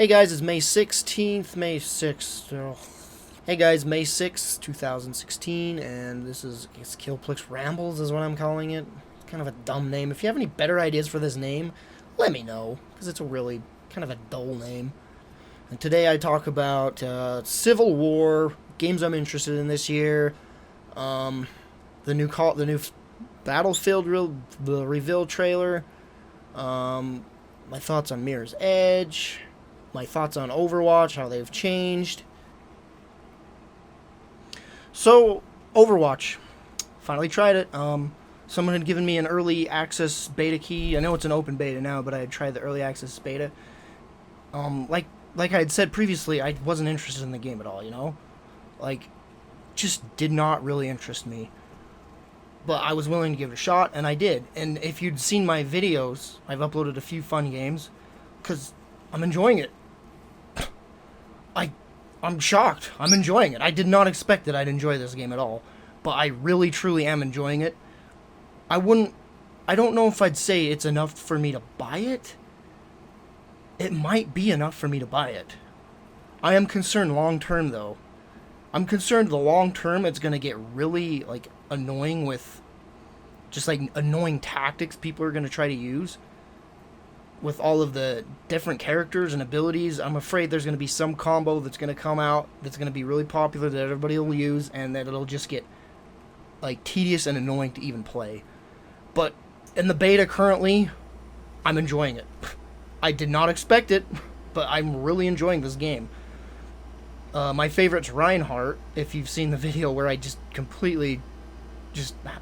Hey guys, it's May 16th, May 6th. Hey guys, May 6th, 2016, and this is Kilplix Rambles is what I'm calling it. Kind of a dumb name. If you have any better ideas for this name, let me know, because it's a really kind of a dull name. And today I talk about Civil War, games I'm interested in this year, the new Battlefield the reveal trailer, my thoughts on Mirror's Edge, my thoughts on Overwatch, how they've changed. So, Overwatch. Finally tried it. Someone had given me an early access beta key. I know it's an open beta now, but I had tried the early access beta. Like I had said previously, I wasn't interested in the game at all, you know? Just did not really interest me. But I was willing to give it a shot, and I did. And if you'd seen my videos, I've uploaded a few fun games, because I'm enjoying it. I'm shocked. I'm enjoying it. I did not expect that I'd enjoy this game at all. But I really, truly am enjoying it. I don't know if I'd say it's enough for me to buy it. It might be enough for me to buy it. I am concerned long term, though. I'm concerned the long term it's going to get really, annoying with just, annoying tactics people are going to try to use. With all of the different characters and abilities, I'm afraid there's going to be some combo that's going to come out that's going to be really popular that everybody will use, and that it'll just get, tedious and annoying to even play. But in the beta currently, I'm enjoying it. I did not expect it, but I'm really enjoying this game. My favorite's Reinhardt, if you've seen the video where I just completely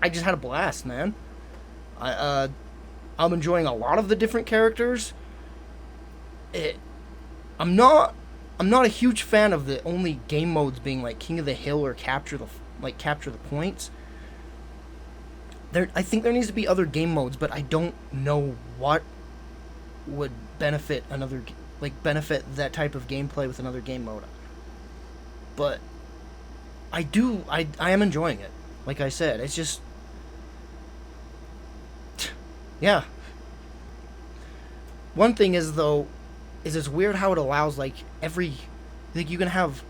I just had a blast, man. I'm enjoying a lot of the different characters. I'm not a huge fan of the only game modes being like King of the Hill or capture the points. I think there needs to be other game modes, but I don't know what would benefit benefit that type of gameplay with another game mode. But I am enjoying it. Like I said, it's just, yeah. One thing is, though, is it's weird how it allows, you can have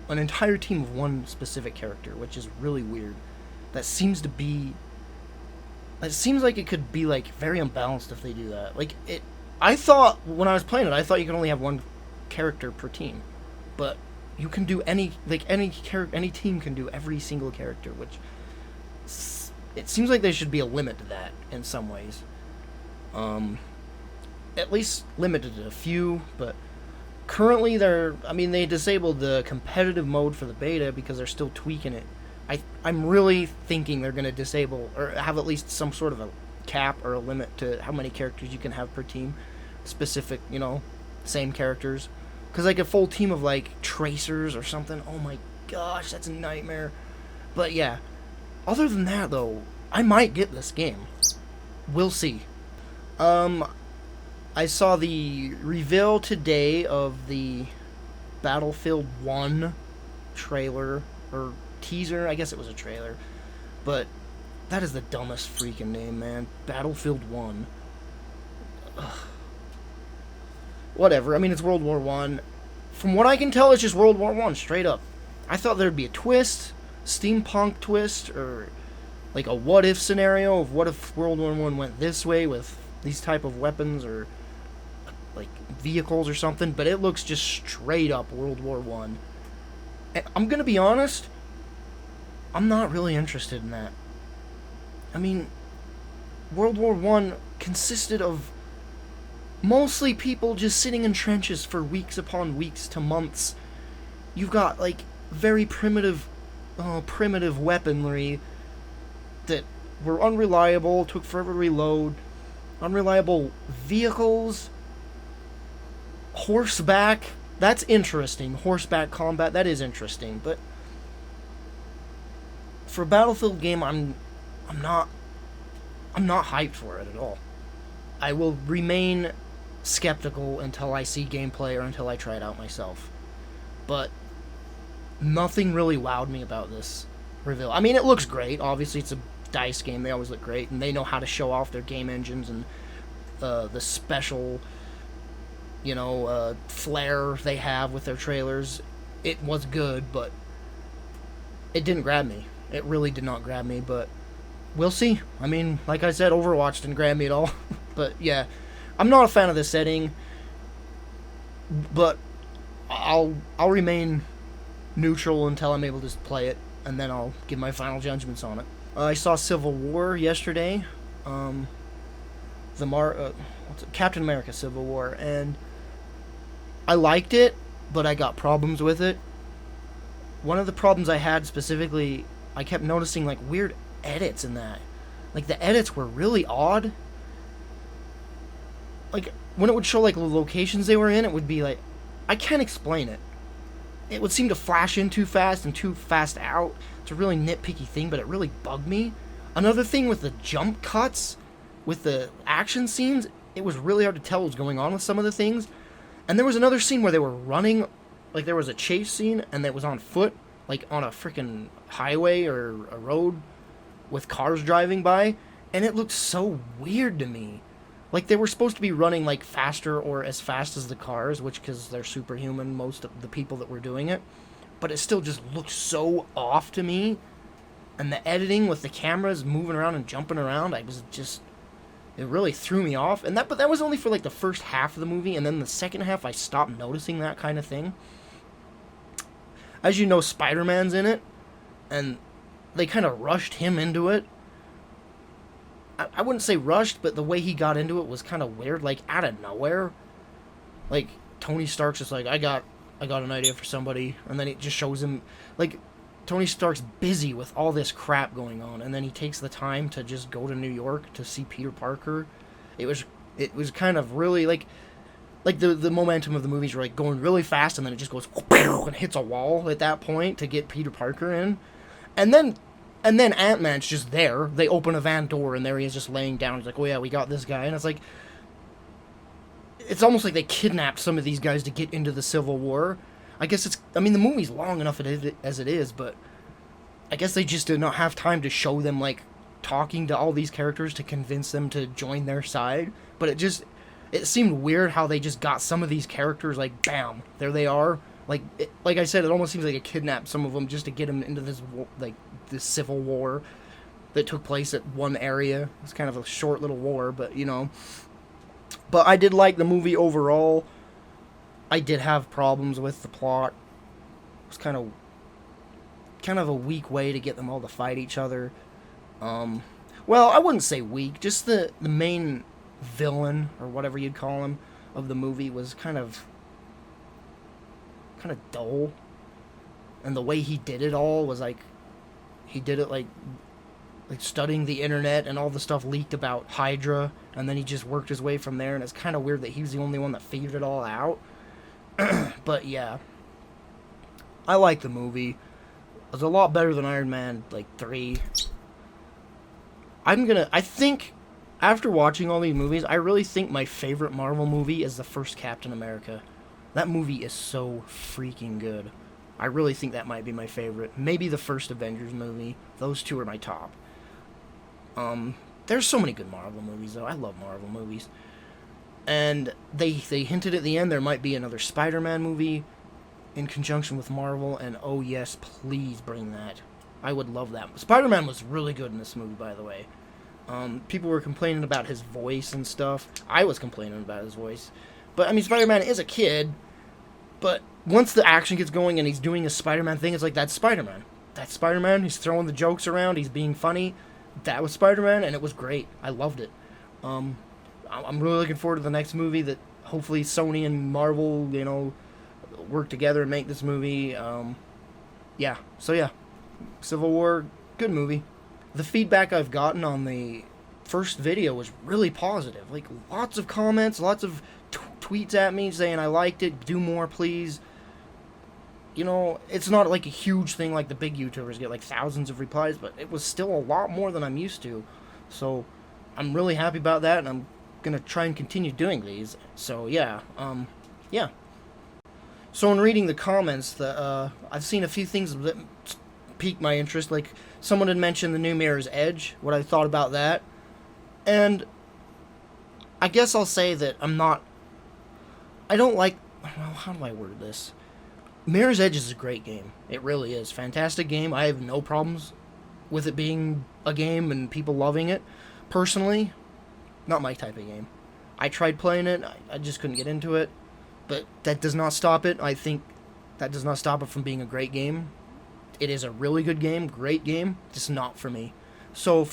an entire team of one specific character, which is really weird. It seems like it could be, very unbalanced if they do that. I thought, when I was playing it, I thought you could only have one character per team. But you can do any team can do every single character, which, it seems like there should be a limit to that in some ways. At least limited to a few, but currently they disabled the competitive mode for the beta because they're still tweaking it. I'm really thinking they're going to disable or have at least some sort of a cap or a limit to how many characters you can have per team. Specific, same characters. Because a full team of tracers or something, oh my gosh, that's a nightmare. But yeah, other than that though, I might get this game. We'll see. I saw the reveal today of the Battlefield 1 trailer, or teaser, I guess it was a trailer, but that is the dumbest freaking name, man. Battlefield 1. Ugh. Whatever, it's World War 1. From what I can tell, it's just World War 1, straight up. I thought there'd be a twist, steampunk twist, or a what-if scenario of what if World War 1 went this way with these type of weapons, or vehicles or something, but it looks just straight up World War 1. And I'm gonna be honest, I'm not really interested in that. World War 1 consisted of mostly people just sitting in trenches for weeks upon weeks to months. You've got, very primitive weaponry that were unreliable, took forever to reload, unreliable vehicles, horseback. That's interesting. Horseback combat, that is interesting, but for a Battlefield game, I'm not hyped for it at all. I will remain skeptical until I see gameplay or until I try it out myself. But nothing really wowed me about this reveal. It looks great. Obviously, it's a DICE game. They always look great, and they know how to show off their game engines and the special flair they have with their trailers. It was good, but it didn't grab me. It really did not grab me, but we'll see. I mean, like I said, Overwatch didn't grab me at all. But yeah, I'm not a fan of this setting, but I'll remain neutral until I'm able to play it, and then I'll give my final judgments on it. I saw Civil War yesterday, Captain America Civil War, and I liked it, but I got problems with it. One of the problems I had specifically, I kept noticing like weird edits in that. Like the edits were really odd. Like when it would show like the locations they were in, it would be like, I can't explain it. It would seem to flash in too fast and too fast out. It's a really nitpicky thing, but it really bugged me. Another thing with the jump cuts, with the action scenes, it was really hard to tell what was going on with some of the things. And there was another scene where they were running, like there was a chase scene, and it was on foot, like on a freaking highway or a road with cars driving by, and it looked so weird to me. Like they were supposed to be running like faster or as fast as the cars, which because they're superhuman, most of the people that were doing it, but it still just looked so off to me. And the editing with the cameras moving around and jumping around, it really threw me off. But that was only for like the first half of the movie, and then the second half I stopped noticing that kind of thing. As you know, Spider-Man's in it, and they kind of rushed him into it. I wouldn't say rushed, but the way he got into it was kind of weird, like out of nowhere. Like Tony Stark's just like, I got an idea for somebody, and then it just shows him like Tony Stark's busy with all this crap going on, and then he takes the time to just go to New York to see Peter Parker. It was kind of really like the momentum of the movies were like going really fast, and then it just goes and hits a wall at that point to get Peter Parker in, and then Ant-Man's just there. They open a van door, and there he is just laying down. He's like, oh yeah, we got this guy. And it's like, it's almost like they kidnapped some of these guys to get into the Civil War. The movie's long enough as it is, but I guess they just did not have time to show them, like, talking to all these characters to convince them to join their side. But it seemed weird how they just got some of these characters, like, bam, there they are. Like I said, it almost seems like they kidnapped some of them just to get them into this Civil War that took place at one area. It's kind of a short little war, but But I did like the movie overall. I did have problems with the plot. It was kind of a weak way to get them all to fight each other. Well, I wouldn't say weak. Just the main villain, or whatever you'd call him, of the movie was kind of dull. And the way he did it all was like, he did it like studying the internet, and all the stuff leaked about Hydra, and then he just worked his way from there, and it's kind of weird that he was the only one that figured it all out. But yeah, I like the movie. It was a lot better than Iron Man 3. I think, after watching all these movies, I really think my favorite Marvel movie is the first Captain America. That movie is so freaking good. I really think that might be my favorite. Maybe the first Avengers movie. Those two are my top. There's so many good Marvel movies, though. I love Marvel movies. And they hinted at the end there might be another Spider-Man movie in conjunction with Marvel, and oh yes, please bring that. I would love that. Spider-Man was really good in this movie, by the way. People were complaining about his voice and stuff. I was complaining about his voice. But, I mean, Spider-Man is a kid, but once the action gets going and he's doing his Spider-Man thing, it's like, that's Spider-Man. That's Spider-Man. He's throwing the jokes around. He's being funny. That was Spider-Man, and it was great. I loved it. I'm really looking forward to the next movie that hopefully Sony and Marvel, work together and make this movie. Yeah. So, yeah. Civil War, good movie. The feedback I've gotten on the first video was really positive. Like, lots of comments, lots of tweets at me saying I liked it, do more, please. It's not like a huge thing like the big YouTubers get, like thousands of replies, but it was still a lot more than I'm used to. So, I'm really happy about that, and I'm gonna try and continue doing these. So, yeah. Yeah. So, in reading the comments, I've seen a few things that piqued my interest. Like, someone had mentioned the new Mirror's Edge, what I thought about that. And I guess I'll say that I'm not I don't like, well, how do I word this? Mirror's Edge is a great game. It really is. Fantastic game. I have no problems with it being a game and people loving it. Personally, not my type of game. I tried playing it. I just couldn't get into it. But that does not stop it. I think that does not stop it from being a great game. It is a really good game, great game, just not for me. So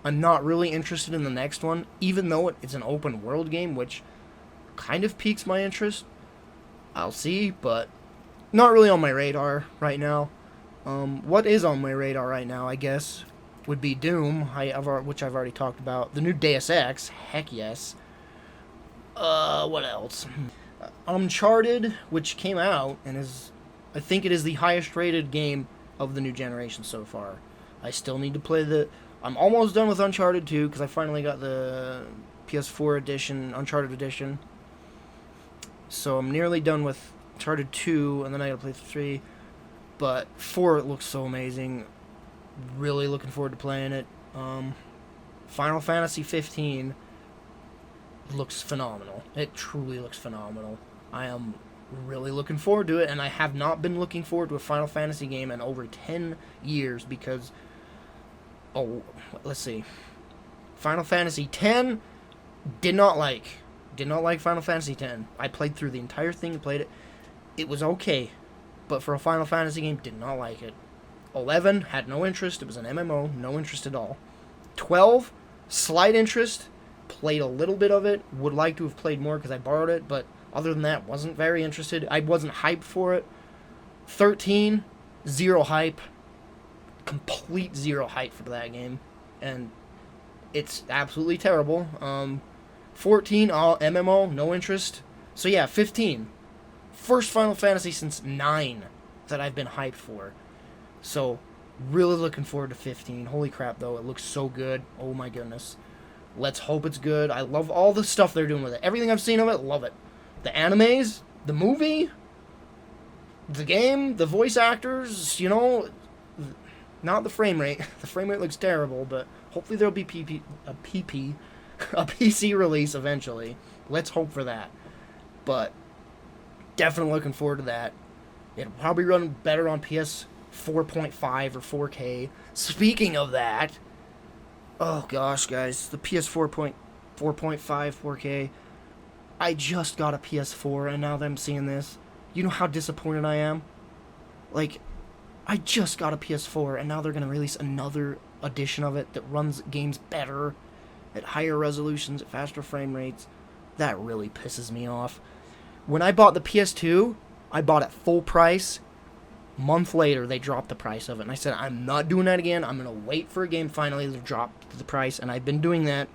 I'm not really interested in the next one, even though it's an open world game, which kind of piques my interest. I'll see, but not really on my radar right now. What is on my radar right now, I guess, would be Doom, which I've already talked about. The new Deus Ex, heck yes. What else? Uncharted, which came out and is, I think it is the highest rated game of the new generation so far. I still need to play I'm almost done with Uncharted 2 because I finally got the PS4 edition, Uncharted edition. So I'm nearly done with Uncharted 2, and then I gotta play 3. But 4, it looks so amazing. Really looking forward to playing it. Final Fantasy 15 looks phenomenal. It truly looks phenomenal. I am really looking forward to it, and I have not been looking forward to a Final Fantasy game in over 10 years because, let's see. Final Fantasy 10, did not like Final Fantasy 10. I played through the entire thing, played it. It was okay, but for a Final Fantasy game, did not like it. 11, had no interest. It was an MMO, no interest at all. 12, slight interest. Played a little bit of it. Would like to have played more because I borrowed it, but other than that, wasn't very interested. I wasn't hyped for it. 13, zero hype. Complete zero hype for that game. And it's absolutely terrible. 14, MMO, no interest. So yeah, 15. First Final Fantasy since 9 that I've been hyped for. So, really looking forward to 15. Holy crap, though. It looks so good. Oh my goodness. Let's hope it's good. I love all the stuff they're doing with it. Everything I've seen of it, love it. The animes, the movie, the game, the voice actors, not the frame rate. The frame rate looks terrible, but hopefully there'll be a PC release eventually. Let's hope for that. But definitely looking forward to that. It'll probably run better on PS 4.5 or 4K. Speaking of that, oh gosh, guys, the PS 4.5, 4K. I just got a PS4, and now that I'm seeing this, you know how disappointed I am? Like, I just got a PS4, and now they're going to release another edition of it that runs games better, at higher resolutions, at faster frame rates. That really pisses me off. When I bought the PS2, I bought it full price. Month later, they dropped the price of it, and I said, I'm not doing that again. I'm going to wait for a game finally to drop the price, and I've been doing that.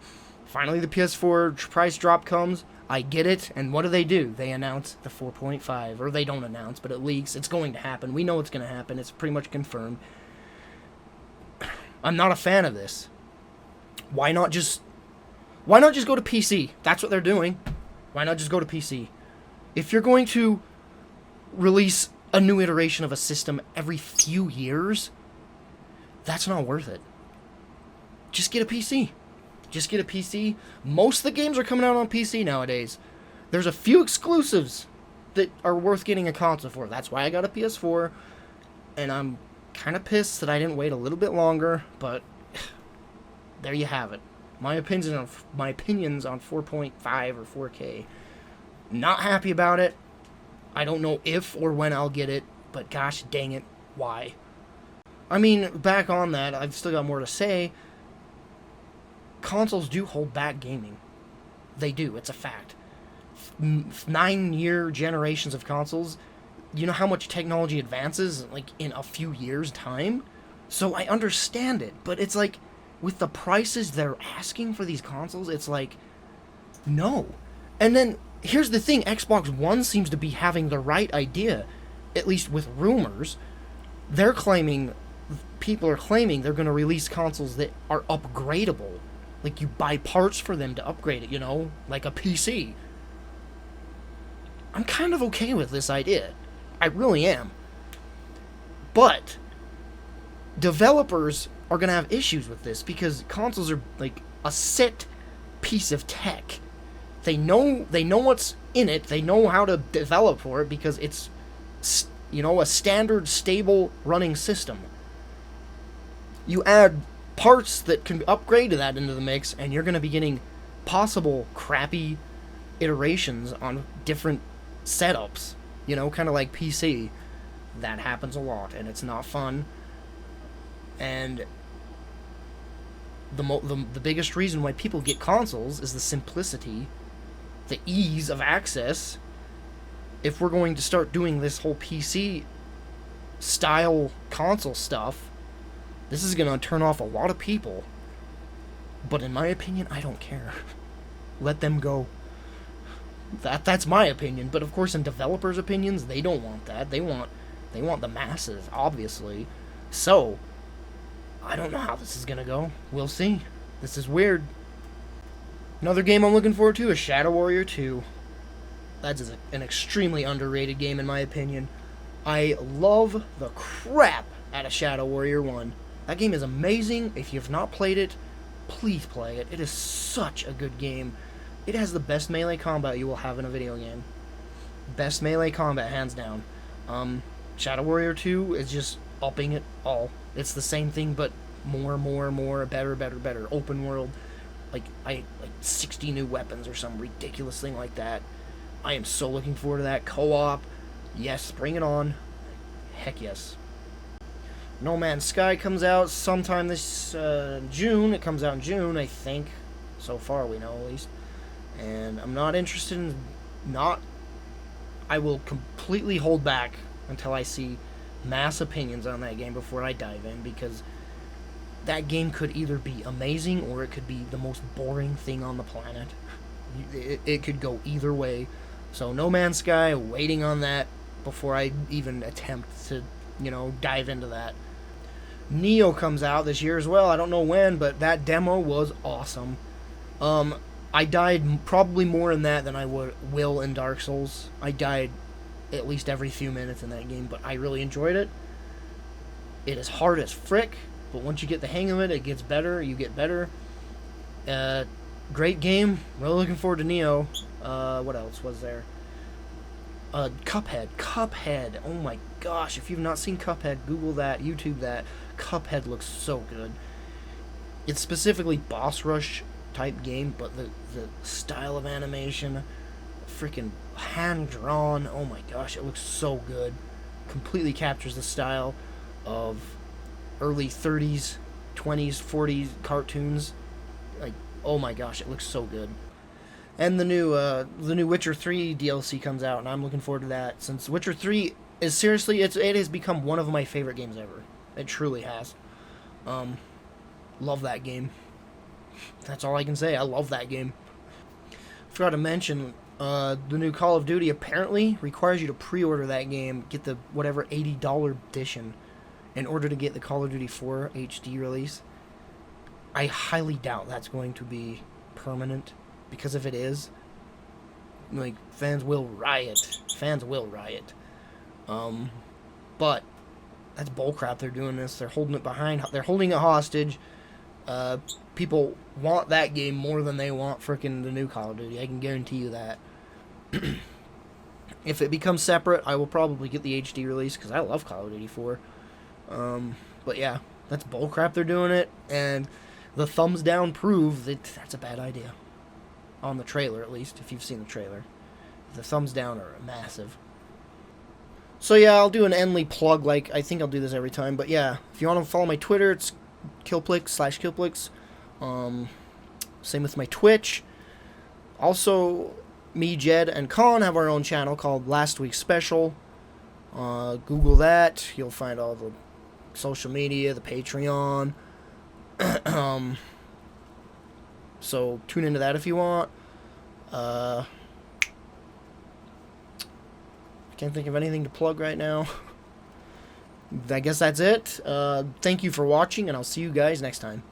Finally, the PS4 price drop comes. I get it, and what do? They announce the 4.5, or they don't announce, but it leaks. It's going to happen. We know it's going to happen. It's pretty much confirmed. I'm not a fan of this. Why not just go to PC? That's what they're doing. Why not just go to PC? If you're going to release a new iteration of a system every few years, that's not worth it. Just get a PC. Just get a PC. Most of the games are coming out on PC nowadays. There's a few exclusives that are worth getting a console for. That's why I got a PS4. And I'm kind of pissed that I didn't wait a little bit longer. But there you have it. My opinions on 4.5 or 4K. Not happy about it. I don't know if or when I'll get it. But gosh dang it, why? I mean, back on that, I've still got more to say. Consoles do hold back gaming. They do. It's a fact. 9-year generations of consoles. You know how much technology advances, like, in a few years' time? So I understand it. But it's like, with the prices they're asking for these consoles, it's like, no. And then, here's the thing. Xbox One seems to be having the right idea. At least with rumors. People are claiming they're going to release consoles that are upgradable. Like, you buy parts for them to upgrade it, like a PC. I'm kind of okay with this idea. I really am. But developers are going to have issues with this because consoles are, like, a set piece of tech. They know what's in it. They know how to develop for it because it's, you know, a standard, stable running system. You add parts that can upgrade to that into the mix, and you're going to be getting possible crappy iterations on different setups. You know, kind of like PC. That happens a lot, and it's not fun. And the biggest reason why people get consoles is the simplicity, the ease of access. If we're going to start doing this whole PC style console stuff, this is going to turn off a lot of people. But in my opinion, I don't care. Let them go. That's my opinion. But of course, in developers' opinions, they don't want that. They want the masses, obviously. So, I don't know how this is going to go. We'll see. This is weird. Another game I'm looking forward to is Shadow Warrior 2. That's an extremely underrated game in my opinion. I love the crap out of Shadow Warrior 1. That game is amazing. If you've not played it, please play it. It is such a good game. It has the best melee combat you will have in a video game. Best melee combat, hands down. Shadow Warrior 2 is just upping it all. It's the same thing, but more, better. Open world, like 60 new weapons or some ridiculous thing like that. I am so looking forward to that. Co-op, yes, bring it on. Heck yes. No Man's Sky comes out sometime this June. It comes out in June, I think. So far, we know at least. And I'm not interested in I will completely hold back until I see mass opinions on that game before I dive in, because that game could either be amazing or it could be the most boring thing on the planet. It could go either way. So No Man's Sky, waiting on that before I even attempt to, dive into that. Neo comes out this year as well. I don't know when, but that demo was awesome. I died probably more in that than I will in Dark Souls. I died at least every few minutes in that game, but I really enjoyed it. It is hard as frick, but once you get the hang of it, it gets better. You get better. Great game. Really looking forward to Neo. What else was there? Cuphead. Oh my gosh, if you've not seen Cuphead, Google that, YouTube that. Cuphead looks so good. It's specifically boss rush type game, but the style of animation, freaking hand-drawn, oh my gosh, it looks so good. Completely captures the style of early 30s, 20s, 40s cartoons. Like, oh my gosh, it looks so good. And the new Witcher 3 DLC comes out, and I'm looking forward to that, since Witcher 3 is seriously, it has become one of my favorite games ever. It truly has. Love that game. That's all I can say. I love that game. Forgot to mention, the new Call of Duty apparently requires you to pre-order that game, get the whatever $80 edition, in order to get the Call of Duty 4 HD release. I highly doubt that's going to be permanent, because if it is, like, fans will riot. But that's bullcrap. They're doing this. They're holding it hostage. People want that game more than they want frickin' the new Call of Duty. I can guarantee you that. If it becomes separate, I will probably get the HD release, because I love Call of Duty 4. But yeah, that's bullcrap. They're doing it, and the thumbs down prove that that's a bad idea. On the trailer, at least, if you've seen the trailer. The thumbs down are massive. So yeah, I'll do an Endly plug, like, I think I'll do this every time, but yeah, if you want to follow my Twitter, it's Kilplix /Kilplix. Same with my Twitch. Also, me, Jed, and Colin have our own channel called Last Week's Special. Google that. You'll find all the social media, the Patreon. So tune into that if you want. I can't think of anything to plug right now. I guess that's it. Thank you for watching, and I'll see you guys next time.